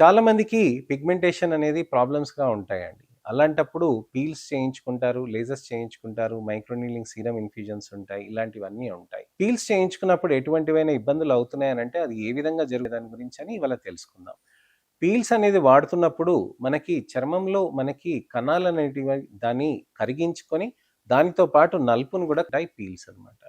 చాలా మందికి పిగ్మెంటేషన్ అనేది ప్రాబ్లమ్స్‌గా ఉంటాయండి. అలాంటప్పుడు పీల్స్ చేయించుకుంటారు, లేజర్స్ చేయించుకుంటారు, మైక్రోనీడింగ్ సీరమ్ ఇన్‌ఫ్యూజన్స్ ఉంటాయి. ఇలాంటివన్నీ ఉంటాయి. పీల్స్ చేయించుకున్నప్పుడు ఎటువంటివైనా ఇబ్బందులు అవుతున్నాయనంటే అది ఏ విధంగా దాని గురించని ఇవాళ తెలుసుకుందాం. పీల్స్ అనేది వాడుతున్నప్పుడు మనకి చర్మంలో మనకి కణాలనేటివి దాన్ని కరిగించుకొని దానితో పాటు నలుపును కూడా పీల్స్ అన్నమాట.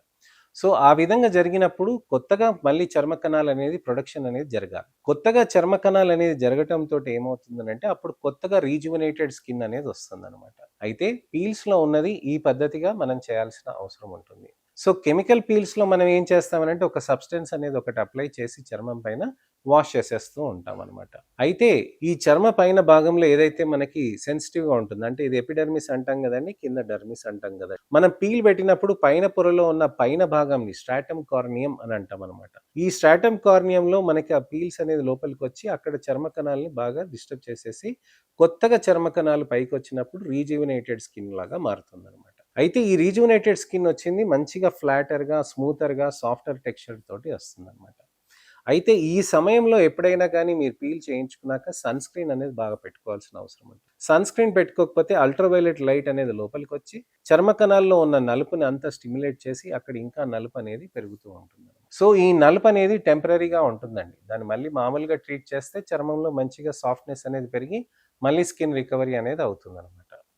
సో, ఆ విధంగా జరిగినప్పుడు కొత్తగా మళ్ళీ చర్మ కణాలనేది ప్రొడక్షన్ అనేది జరగాలి. కొత్తగా చర్మ కణాలనేది జరగటంతోటి ఏమవుతుందనంటే, అప్పుడు కొత్తగా రీజువనేటెడ్ స్కిన్ అనేది వస్తుందనమాట. అయితే పీల్స్‌లో ఉన్నది ఈ పద్ధతిగా మనం చేయాల్సిన అవసరం ఉంటుంది. సో, కెమికల్ పీల్స్‌లో మనం ఏం చేస్తామనంటే, ఒక సబ్స్టెన్స్ అనేది ఒకటి అప్లై చేసి చర్మం పైన వాష్ చేసేస్తూ ఉంటామనమాట. అయితే ఈ చర్మ పైన భాగంలో ఏదైతే మనకి సెన్సిటివ్‌గా ఉంటుందో, అంటే ఇది ఎపిడెర్మిస్ అంటాం గదండీ! కింద డెర్మిస్ అంటాం గదా! మనం పీల్ పెట్టినప్పుడు పైన పొరలో ఉన్న పైన భాగంని స్ట్రాటమ్ కార్నియం అని అంటామనమాట. ఈ స్ట్రాటమ్ కార్నియంలో మనకి ఆ పీల్స్ అనేది లోపలికొచ్చి అక్కడ చర్మ కణాలని బాగా డిస్టర్బ్ చేసేసి, కొత్తగా చర్మ కణాలు పైకొచ్చినప్పుడు రీజువినేటెడ్ స్కిన్ లాగా మారుతుందనమాట. అయితే ఈ రీజువినేటెడ్ స్కిన్ వచ్చింది మంచిగా ఫ్లాటర్‌గా, స్మూతర్‌గా, సాఫ్టర్ టెక్స్చర్ తోటి వస్తుందనమాట. అయితే ఈ సమయంలో ఎప్పుడైనా గానీ మీరు పీల్ చేయించుకున్నాక సన్ స్క్రీన్ అనేది బాగా పెట్టుకోవాల్సిన అవసరం ఉంది. సన్ స్క్రీన్ పెట్టుకోకపోతే అల్ట్రావైలెట్ లైట్ అనేది లోపలికొచ్చి చర్మ కణాల్లో ఉన్న నలుపుని అంతా స్టిమ్యులేట్ చేసి అక్కడ ఇంకా నలుపు అనేది పెరుగుతూ ఉంటుంది. సో, ఈ నలుపు అనేది టెంపరరీగా ఉంటుందండి. దాన్ని మళ్ళీ మామూలుగా ట్రీట్ చేస్తే చర్మంలో మంచిగా సాఫ్ట్‌నెస్ అనేది పెరిగి మళ్ళీ స్కిన్ రికవరీ అనేది అవుతుందనమాట.